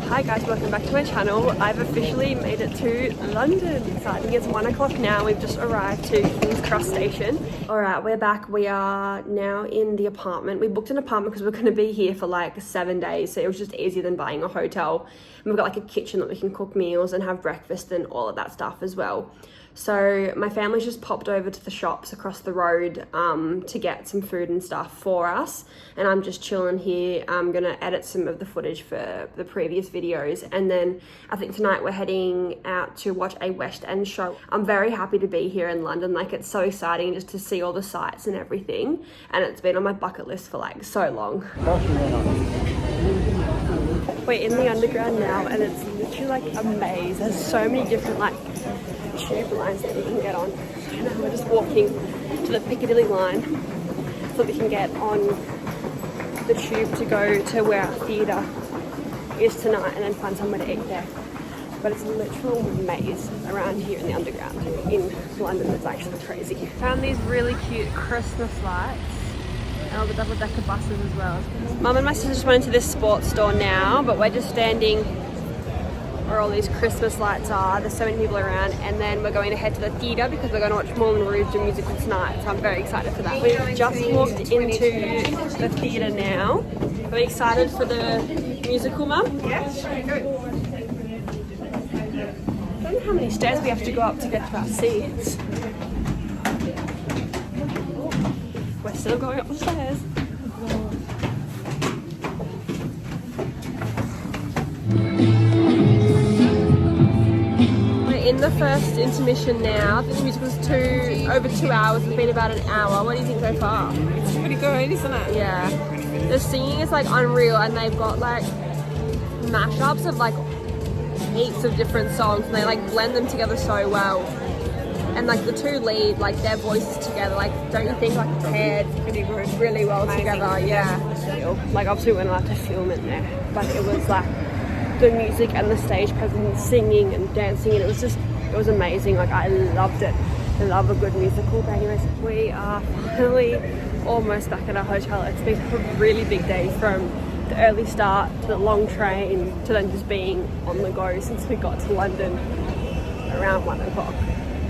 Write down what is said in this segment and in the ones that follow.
Hi guys, welcome back to my channel. I've officially made it to London. Exciting. It's 1 o'clock now. We've just arrived to King's Cross Station. Alright, we're back. We are now in the apartment. We booked an apartment because we're going to be here for like 7 days, so it was just easier than buying a hotel. And we've got like a kitchen that we can cook meals and have breakfast and all of that stuff as well. So my family's just popped over to the shops across the road to get some food and stuff for us, and I'm just chilling here. I'm gonna edit some of the footage for the previous videos, and then I think tonight we're heading out to watch a West End show. I'm very happy to be here in London. Like, it's so exciting just to see all the sights and everything, and it's been on my bucket list for like so long. We're in the underground now, and it's literally like a maze. There's so many different like tube lines that we can get on. And now we're just walking to the Piccadilly line so we can get on the tube to go to where our theatre is tonight and then find somewhere to eat there. But it's a literal maze around here in the underground in London. It's actually crazy. Found these really cute Christmas lights and all the double-decker buses as well. Mum and my sister just went into this sports store now, but we're just standing where all these Christmas lights are. There's so many people around, and then we're going to head to the theatre because we're going to watch Moulin Rouge the musical tonight, so I'm very excited for that. We've just walked into the theatre now. Are we excited for the musical, Mum? Yes, very good. I don't know how many stairs we have to go up to get to our seats. We're still going up the stairs. In the first intermission now. I think the musical's over 2 hours. It's been about an hour. What do you think so far? It's pretty good, isn't it? Yeah. The singing is like unreal, and they've got like mashups of like heaps of different songs, and they like blend them together so well. And like the two lead, like their voices together, like don't you think like paired pretty good, really well together? Yeah. Like obviously we're not allowed to film it there, but it was like the music and the stage presence, singing and dancing, and it was amazing. Like, I loved it. I love a good musical. But anyways, we are finally almost back at our hotel. It's been a really big day, from the early start to the long train to then just being on the go since we got to London around 1 o'clock.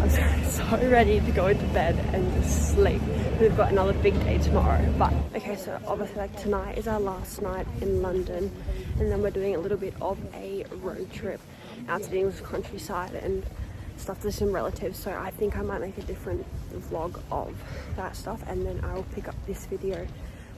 I'm so ready to go into bed and just sleep. We've got another big day tomorrow. But okay, so obviously like tonight is our last night in London, and then we're doing a little bit of a road trip out to the English countryside and stuff to some relatives. So I think I might make a different vlog of that stuff, and then I will pick up this video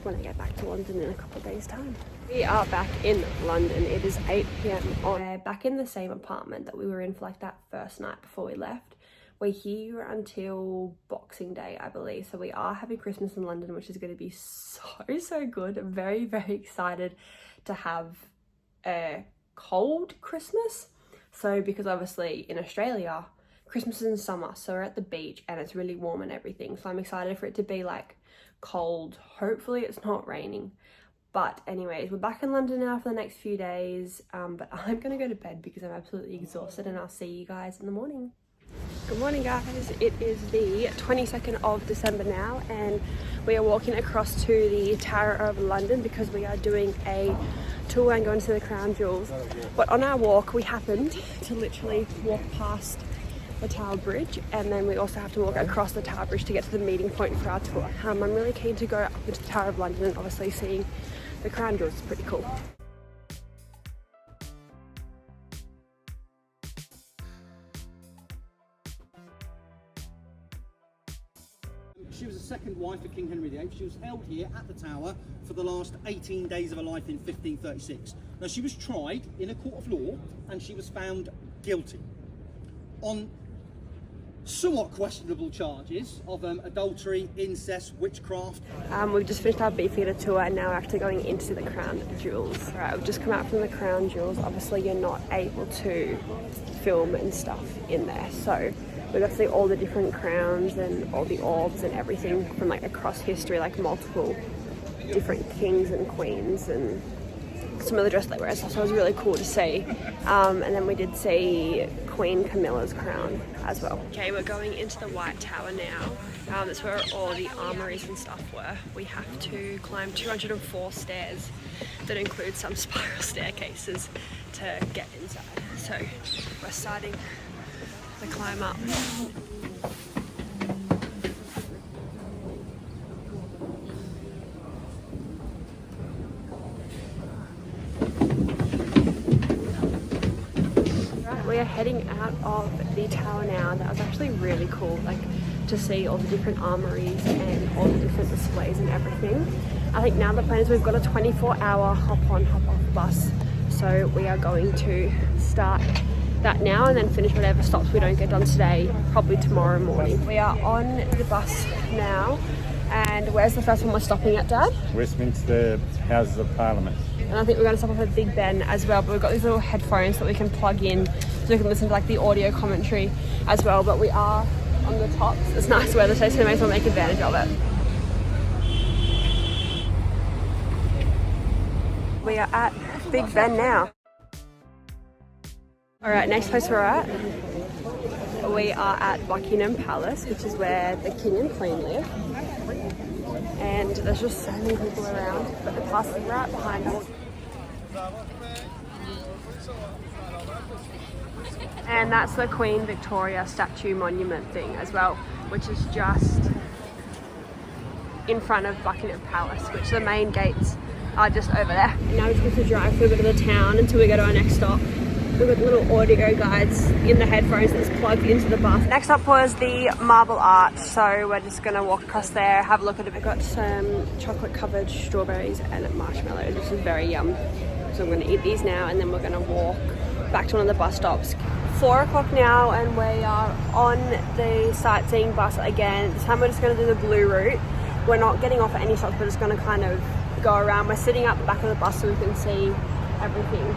when I get back to London in a couple of days time. We are back in London. It is 8 p.m. We're back in the same apartment that we were in for like that first night before we left. We're here until Boxing Day, I believe. So we are having Christmas in London, which is going to be so good. I'm very, very excited to have a cold Christmas. So because obviously in Australia, Christmas is in summer, so we're at the beach and it's really warm and everything. So I'm excited for it to be like cold. Hopefully it's not raining. But anyways, we're back in London now for the next few days. But I'm going to go to bed because I'm absolutely exhausted, and I'll see you guys in the morning. Good morning guys, it is the 22nd of December now, and we are walking across to the Tower of London because we are doing a tour and going to the Crown Jewels. But on our walk we happened to literally walk past the Tower Bridge, and then we also have to walk across the Tower Bridge to get to the meeting point for our tour. I'm really keen to go up into the Tower of London, and obviously seeing the Crown Jewels is pretty cool. She was the second wife of King Henry VIII. She was held here at the Tower for the last 18 days of her life in 1536. Now, she was tried in a court of law and she was found guilty on somewhat questionable charges of adultery, incest, witchcraft. We've just finished our Beefeater tour, and now we're actually going into the Crown Jewels. Right, we've just come out from the Crown Jewels. Obviously you're not able to film and stuff in there, so we got to see all the different crowns and all the orbs and everything from like across history, like multiple different kings and queens and some of the dress they wear. So it was really cool to see. And then we did see Queen Camilla's crown as well. Okay, we're going into the White Tower now. That's where all the armories and stuff were. We have to climb 204 stairs that include some spiral staircases to get inside. So we're starting the climb up. We are heading out of the tower now. That was actually really cool, like to see all the different armories and all the different displays and everything. I think now the plan is we've got a 24-hour hop on, hop off bus. So we are going to start that now and then finish whatever stops we don't get done today, probably tomorrow morning. We are on the bus now, and where's the first one we're stopping at, Dad? Westminster Houses of Parliament. And I think we're going to stop off at Big Ben as well, but we've got these little headphones that we can plug in so we can listen to like the audio commentary as well. But we are on the top. It's nice weather today, so we may as well make advantage of it. We are at Big Ben now. Alright, next place we're at. We are at Buckingham Palace, which is where the King and Queen live. And there's just so many people around, but the pass is right behind us. And that's the Queen Victoria statue monument thing as well, which is just in front of Buckingham Palace, which the main gates are just over there. Now we're supposed to drive through a bit of the town until we go to our next stop. We've got little audio guides in the headphones that's plugged into the bus. Next up was the Marble Arch, so we're just gonna walk across there, have a look at it. We've got some chocolate covered strawberries and marshmallows, which is very yum. So I'm gonna eat these now and then we're gonna walk back to one of the bus stops. 4 o'clock now and we are on the sightseeing bus again. This time we're just gonna do the blue route. We're not getting off at any stops, we're just gonna kind of go around. We're sitting at the back of the bus so we can see everything.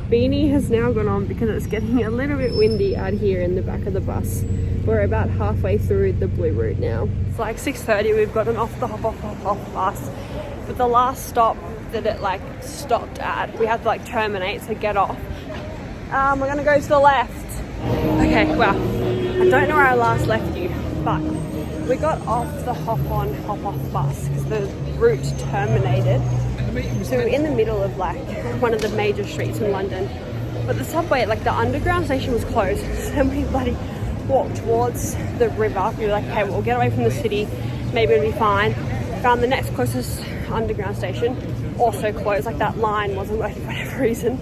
Beanie has now gone on because it's getting a little bit windy out here in the back of the bus. We're about halfway through the blue route now. It's like 6:30, we've gotten off the hop off bus. But the last stop that it like stopped at, we had to like terminate, so get off. We're gonna go to the left. Okay, well, I don't know where I last left you, but we got off the hop on, hop off bus because the route terminated. So we're in the middle of like one of the major streets in London, but the subway, like the underground station was closed. So we bloody walked towards the river. We were like, okay, we'll get away from the city, maybe it'll be fine. Found the next closest underground station, also closed, like that line wasn't working for whatever reason.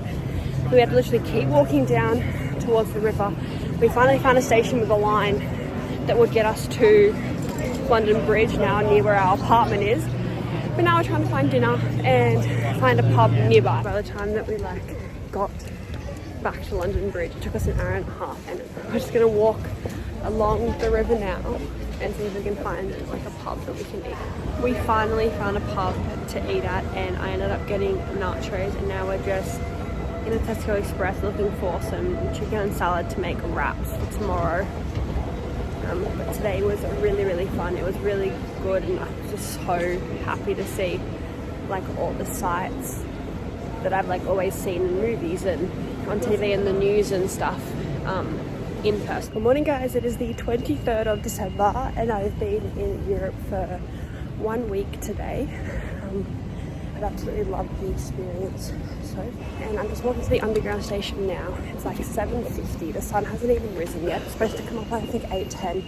So we had to literally keep walking down towards the river. We finally found a station with a line that would get us to London Bridge now, near where our apartment is. But now we're trying to find dinner and find a pub nearby. By the time that we like got back to London Bridge, it took us an hour and a half, and we're just gonna walk along the river now and see if we can find like a pub that we can eat. We finally found a pub to eat at, and I ended up getting nachos, and now we're just in a Tesco Express looking for some chicken and salad to make wraps for tomorrow. But today was really fun. It was really good, and I was just so happy to see like all the sights that I've like always seen in movies and on TV and the news and stuff in person. Good morning guys, it is the 23rd of December and I've been in Europe for 1 week today. I've absolutely loved the experience. And I'm just walking to the underground station now. It's like 7:50, the sun hasn't even risen yet. It's supposed to come up I think 8:10.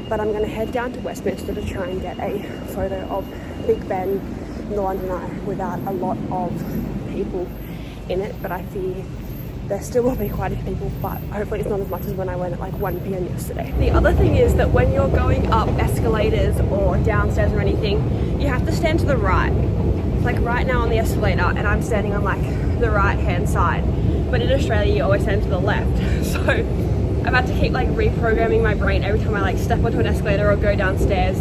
But I'm gonna head down to Westminster to try and get a photo of Big Ben and the London Eye without a lot of people in it, but I fear there still will be quite a few people, but hopefully it's not as much as when I went at like 1 p.m. yesterday. The other thing is that when you're going up escalators or downstairs or anything, you have to stand to the right. Like right now on the escalator, and I'm standing on like the right hand side, but in Australia you always stand to the left. So I've had to keep like reprogramming my brain every time I like step onto an escalator or go downstairs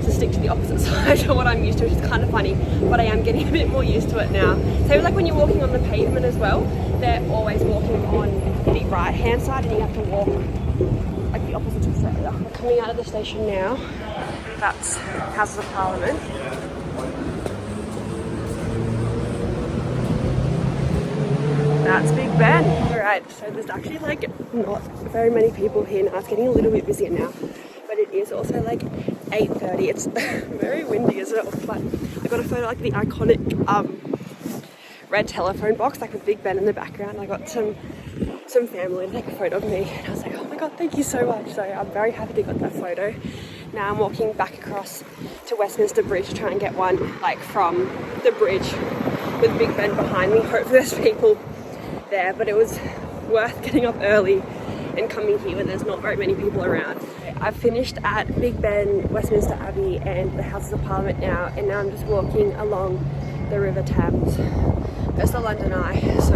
to stick to the opposite side of what I'm used to, which is kind of funny, but I am getting a bit more used to it now. So like when you're walking on the pavement as well, they're always walking on the right hand side and you have to walk like the opposite to Australia. We're coming out of the station now. That's Houses of Parliament. That's Big Ben. Alright, so there's actually like not very many people here now. It's getting a little bit busier now. But but it is also like 8:30. It's very windy as well, but I got a photo like the iconic red telephone box, like with Big Ben in the background. I got some family to take a photo of me, and I was like, oh my god, thank you so much. So I'm very happy to get that photo. Now I'm walking back across to Westminster Bridge to try and get one like from the bridge with Big Ben behind me. Hopefully there's people there, but it was worth getting up early and coming here when there's not very many people around. I've finished at Big Ben, Westminster Abbey and the Houses of Parliament now, and now I'm just walking along the River Thames. There's the London Eye, so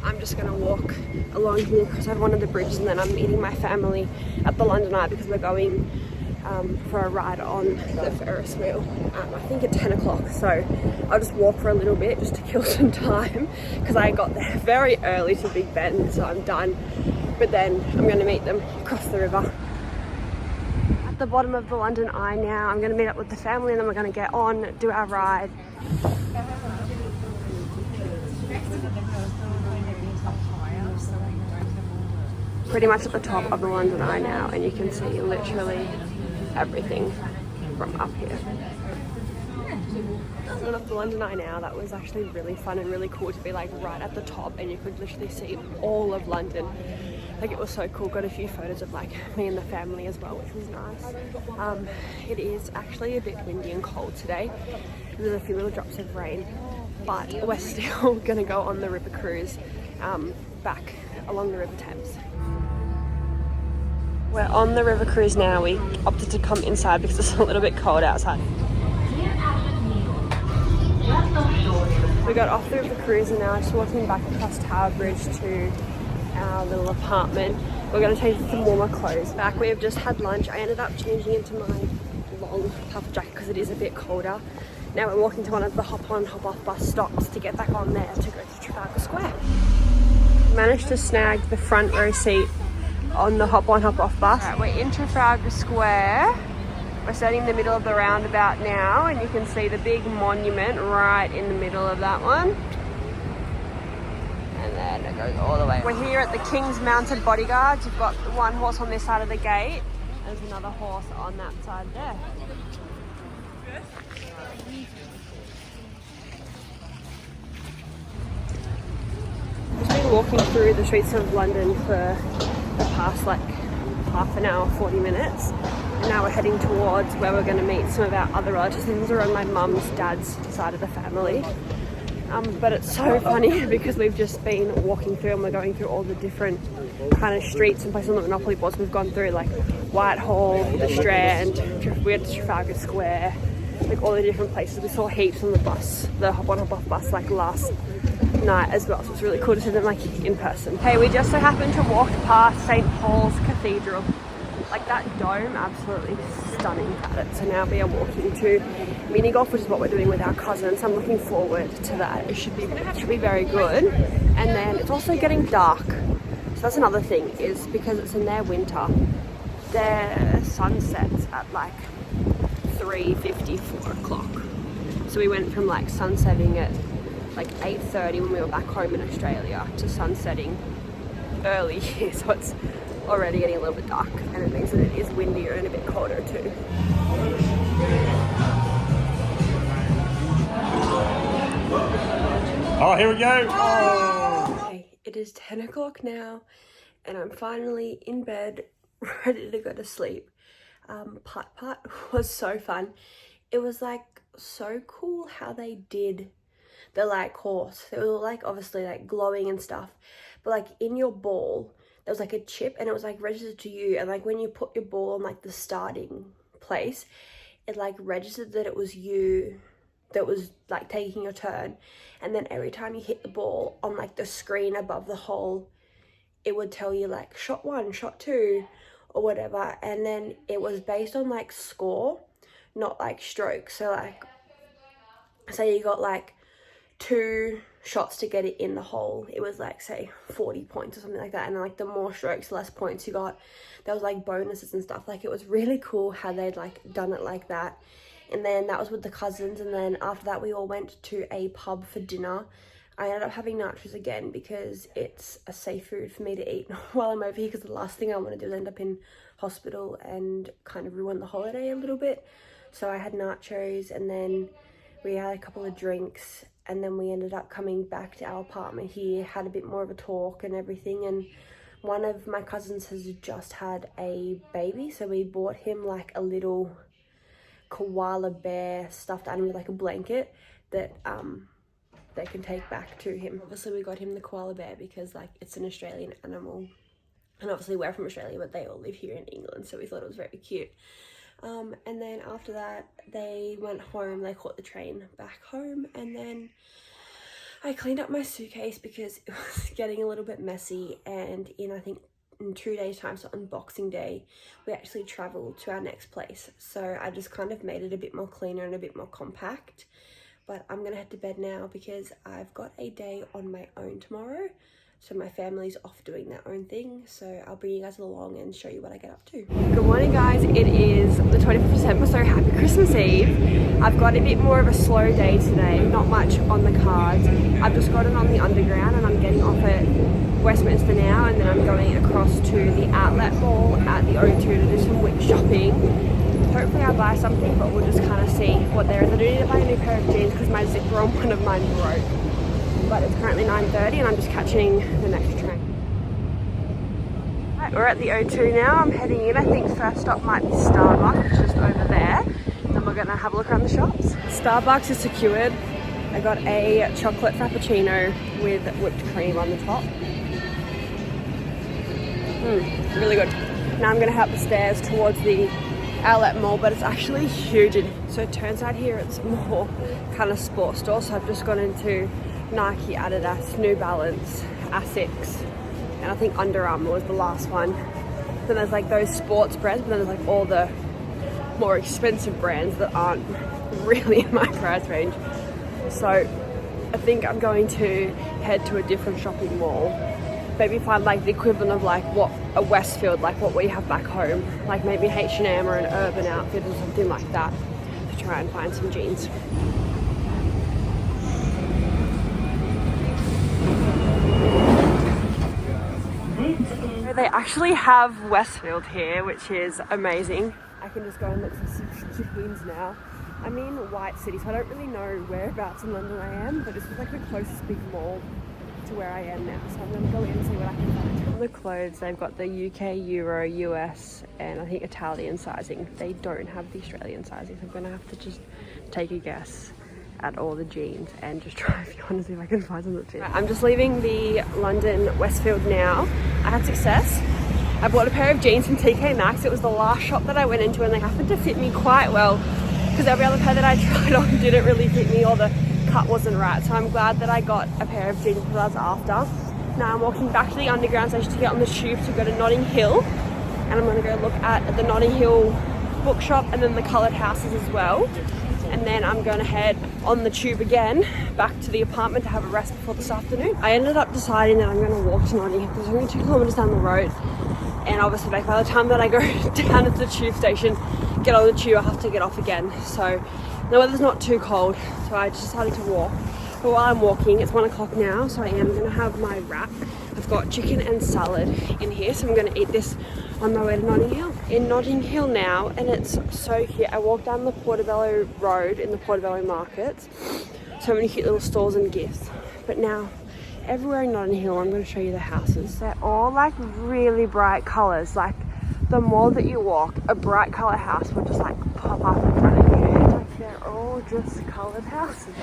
I'm just gonna walk along here because I've one of the bridges, and then I'm meeting my family at the London Eye because we're going for a ride on the Ferris wheel, I think at 10 o'clock. So I'll just walk for a little bit just to kill some time because I got there very early to Big Ben, so I'm done. But then I'm going to meet them across the river. At the bottom of the London Eye now, I'm going to meet up with the family and then we're going to get on, do our ride. Pretty much at the top of the London Eye now, and you can see literally everything from up here. Going up the London Eye now, that was actually really fun and really cool to be like right at the top, and you could literally see all of London. Like it was so cool. Got a few photos of like me and the family as well, which was nice. It is actually a bit windy and cold today. There's a few little drops of rain, but we're still gonna go on the river cruise back along the River Thames. We're on the river cruise now. We opted to come inside because it's a little bit cold outside. We got off the river cruise and now just walking back across Tower Bridge to our little apartment. We're going to change some warmer clothes. Back, we have just had lunch. I ended up changing into my long puffer jacket because it is a bit colder. Now we're walking to one of the hop-on, hop-off bus stops to get back on there to go to Trafalgar Square. Managed to snag the front row seat on the hop-on, hop-off bus. Right, we're in Trafalgar Square. We're standing in the middle of the roundabout now, and you can see the big monument right in the middle of that one. And then it goes all the way. We're here at the King's Mounted Bodyguards. You've got one horse on this side of the gate. There's another horse on that side there. I've just been walking through the streets of London for the past like half an hour, 40 minutes. And now we're heading towards where we're going to meet some of our other relatives. These are on my mum's dad's side of the family. But it's so funny because we've just been walking through and we're going through all the different kind of streets and places on the Monopoly boards. We've gone through like Whitehall, the Strand, we had Trafalgar Square, like all the different places. We saw heaps on the bus, the hop-on, hop-off bus, like last night as well. So it's really cool to see them like in person. Hey, we just so happened to walk past St. Paul's Cathedral. Like that dome, absolutely stunning at it. So now we are walking to mini golf, which is what we're doing with our cousins. I'm looking forward to that. It should be very good. And then it's also getting dark. So that's another thing, is because it's in their winter, their sun sets at like 3:50, 4 o'clock. So we went from like sunsetting at like 8:30 when we were back home in Australia to sunsetting early here. So it's already getting a little bit dark, and it means that it is windier and a bit colder too. Oh, here we go. Oh. Okay, it is 10 o'clock now, and I'm finally in bed, ready to go to sleep. Putt-putt was so fun. It was like so cool how they did the like course. It was like obviously like glowing and stuff, but like in your ball there was like a chip and it was like registered to you, and like when you put your ball on like the starting place, it like registered that it was you that was like taking your turn. And then every time you hit the ball on like the screen above the hole, it would tell you like shot 1, shot 2 or whatever. And then it was based on like score, not like strokes. So like say you got like 2 shots to get it in the hole, it was like say 40 points or something like that. And like the more strokes, the less points you got. There was like bonuses and stuff. Like it was really cool how they'd like done it like that. And then that was with the cousins, and then after that we all went to a pub for dinner. I ended up having nachos again because it's a safe food for me to eat while I'm over here, because the last thing I want to do is end up in hospital and kind of ruin the holiday a little bit. So I had nachos, and then we had a couple of drinks, and then we ended up coming back to our apartment here, had a bit more of a talk and everything. And one of my cousins has just had a baby, so we bought him like a little koala bear stuffed animal with like a blanket that they can take back to him. Obviously we got him the koala bear because like it's an Australian animal, and obviously we're from Australia, but they all live here in England, so we thought it was very cute. And then after that they went home, they caught the train back home, and then I cleaned up my suitcase because it was getting a little bit messy, and I think in 2 days time, so on Boxing Day, we actually traveled to our next place. So I just kind of made it a bit more cleaner and a bit more compact. But I'm gonna head to bed now because I've got a day on my own tomorrow. So my family's off doing their own thing. So I'll bring you guys along and show you what I get up to. Good morning guys, it is the 25th of December, so happy Christmas Eve. I've got a bit more of a slow day today, not much on the cards. I've just gotten on the underground and I'm getting off at Westminster now, and then I'm going across to the outlet mall at the O2 to do some wig shopping. Hopefully I'll buy something, but we'll just kind of see what there is. I do need to buy a new pair of jeans because my zipper on one of mine broke. But it's currently 9:30 and I'm just catching the next train. Right, we're at the O2 now. I'm heading in. I think first stop might be Starbucks, just over there. Then we're gonna have a look around the shops. Starbucks is secured. I got a chocolate frappuccino with whipped cream on the top. Really good. Now I'm gonna head up the stairs towards the outlet mall, but it's actually huge. So it turns out here it's more kind of sports store. So I've just gone into Nike, Adidas, New Balance, Asics, and I think Under Armour was the last one. Then there's like those sports brands, but then there's like all the more expensive brands that aren't really in my price range. So I think I'm going to head to a different shopping mall. Maybe find like the equivalent of like what a Westfield, like what we have back home, like maybe H&M or an Urban Outfit or something like that, to try and find some jeans. They actually have Westfield here, which is amazing. I can just go and look for some jeans now. I'm in White City, so I don't really know whereabouts in London I am, but this is like the closest big mall to where I am now. So I'm gonna go in and see what I can find. The clothes, they've got the UK, Euro, US, and I think Italian sizing. They don't have the Australian sizing, so I'm gonna have to just take a guess at all the jeans and just try if you want to see if I can find some that fit. I'm just leaving the London Westfield now. I had success. I bought a pair of jeans from TK Maxx. It was the last shop that I went into and they happened to fit me quite well because every other pair that I tried on didn't really fit me or the cut wasn't right. So I'm glad that I got a pair of jeans that I was after. Now I'm walking back to the underground station to get on the tube to go to Notting Hill, and I'm going to go look at the Notting Hill bookshop and then the coloured houses as well. And then I'm going to head on the tube again back to the apartment to have a rest before this afternoon. I ended up deciding that I'm going to walk to Notting Hill because it's only 2 kilometres down the road, and obviously like by the time that I go down at the tube station, get on the tube, I have to get off again. So the weather's not too cold, so I just decided to walk. But while I'm walking, it's 1 o'clock now, so I am going to have my wrap. I've got chicken and salad in here, so I'm going to eat this on my way to Notting Hill. In Notting Hill now, and it's so cute. I walked down the Portobello Road in the Portobello markets. So many cute little stalls and gifts. But now, everywhere in Notting Hill, I'm going to show you the houses. They're all like really bright colours. Like the more that you walk, a bright colour house will just like pop up in front of you. It's like they're all just coloured houses.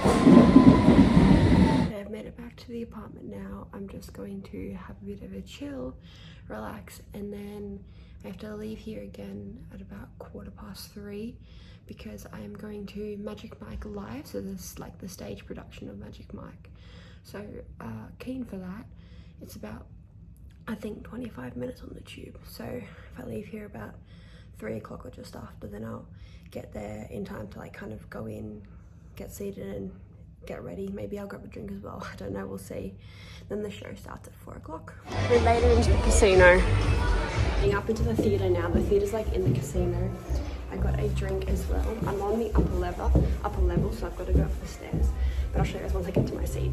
I've made it back to the apartment now. I'm just going to have a bit of a chill, relax, and then I have to leave here again at about 3:15 because I am going to Magic Mike Live. So this is like the stage production of Magic Mike. So keen for that. It's about, I think, 25 minutes on the tube. So if I leave here about 3 o'clock or just after, then I'll get there in time to like kind of go in, get seated and get ready. Maybe I'll grab a drink as well. I don't know, we'll see. Then the show starts at 4 o'clock. We made it into the casino. Heading up into the theatre now. The theatre's like in the casino. I got a drink as well. I'm on the upper level, so I've got to go up the stairs. But I'll show you guys once I get to my seat.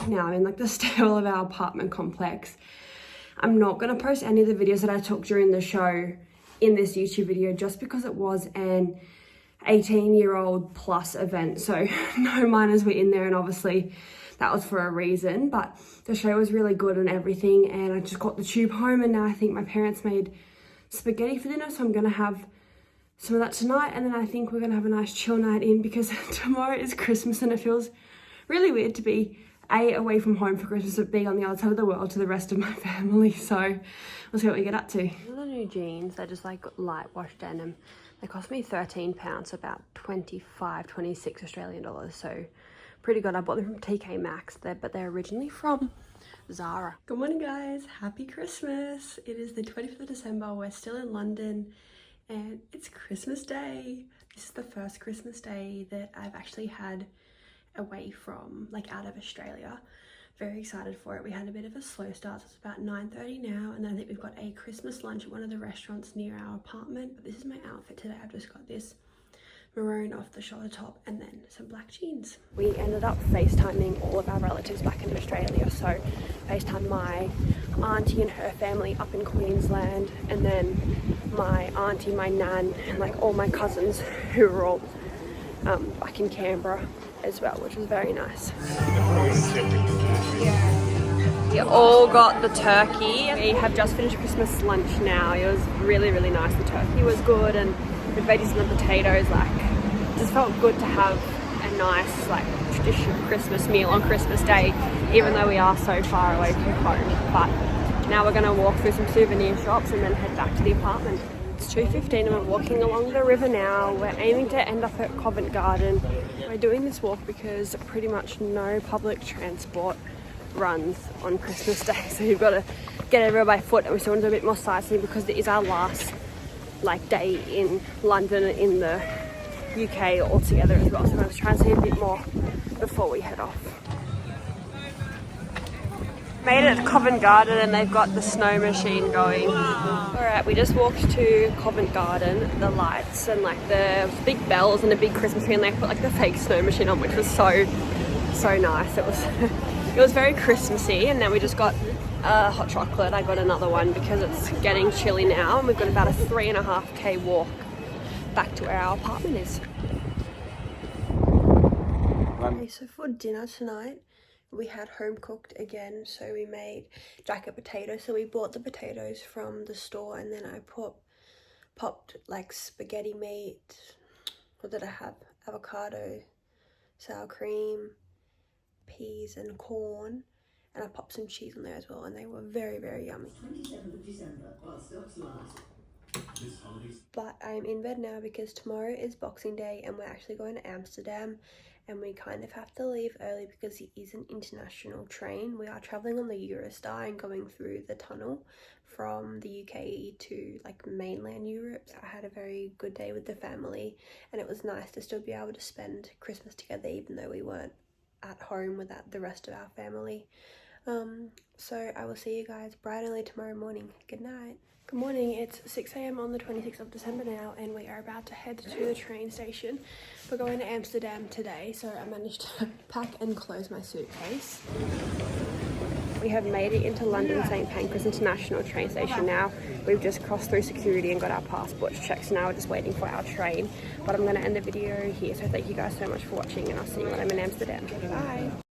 Now I'm in like the stairwell of our apartment complex. I'm not going to post any of the videos that I took during the show in this YouTube video just because it was an 18-year-old plus event. So no minors were in there, and obviously that was for a reason. But the show was really good and everything, and I just got the tube home, and now I think my parents made spaghetti for dinner, so I'm going to have some of that tonight, and then I think we're going to have a nice chill night in because tomorrow is Christmas, and it feels really weird to be away from home for Christmas, but being on the other side of the world to the rest of my family. So we'll see what we get up to. These are the new jeans. They're just like light wash denim. They cost me £13, about 25, 26 Australian dollars. So pretty good. I bought them from TK Maxx, but they're originally from Zara. Good morning, guys. Happy Christmas. It is the 25th of December. We're still in London and it's Christmas Day. This is the first Christmas Day that I've actually had away from, like, out of Australia. Very excited for it. We had a bit of a slow start, so it's about 9:30 now, and then I think we've got a Christmas lunch at one of the restaurants near our apartment. But this is my outfit today. I've just got this maroon off the shoulder top and then some black jeans. We ended up FaceTiming all of our relatives back in Australia. So FaceTimed my auntie and her family up in Queensland, and then my auntie, my nan, and like all my cousins who were all back in Canberra as well, which was very nice. We all got the turkey. We have just finished Christmas lunch now. It was really, really nice. The turkey was good, and the veggies and the potatoes, like, just felt good to have a nice, like, traditional Christmas meal on Christmas Day, even though we are so far away from home. But now we're gonna walk through some souvenir shops and then head back to the apartment. It's 2:15 and we're walking along the river now. We're aiming to end up at Covent Garden. We're doing this walk because pretty much no public transport runs on Christmas Day, so you've got to get everywhere by foot, and we still want to do a bit more sightseeing because it is our last day in London and in the UK altogether as well, so we're going to try and see a bit more before we head off. Made it to Covent Garden and they've got the snow machine going. Alright, we just walked to Covent Garden. The lights and like the big bells and a big Christmas tree, and they put like the fake snow machine on, which was so nice. It was very Christmassy, and then we just got a hot chocolate. I got another one because it's getting chilly now, and we've got about a 3.5k walk back to where our apartment is. Okay, so for dinner tonight, we had home cooked again, so we made jacket potatoes. So we bought the potatoes from the store, and then I popped like spaghetti meat. What did I have? Avocado, sour cream, peas and corn, and I popped some cheese on there as well, and they were very, very yummy. 27th of December, while stocks last. But I'm in bed now because tomorrow is Boxing Day and we're actually going to Amsterdam, and we kind of have to leave early because it is an international train. We are traveling on the Eurostar and going through the tunnel from the UK to like mainland Europe. I had a very good day with the family, and it was nice to still be able to spend Christmas together even though we weren't at home with the rest of our family. So I will see you guys bright and early tomorrow morning. Good night. Good morning, it's 6 AM on the 26th of December now, and we are about to head to the train station. We're going to Amsterdam today, so I managed to pack and close my suitcase. We have made it into London St Pancras International train station now. We've just crossed through security and got our passports checked, so now we're just waiting for our train. But I'm going to end the video here, so thank you guys so much for watching, and I'll see you when I'm in Amsterdam. Bye!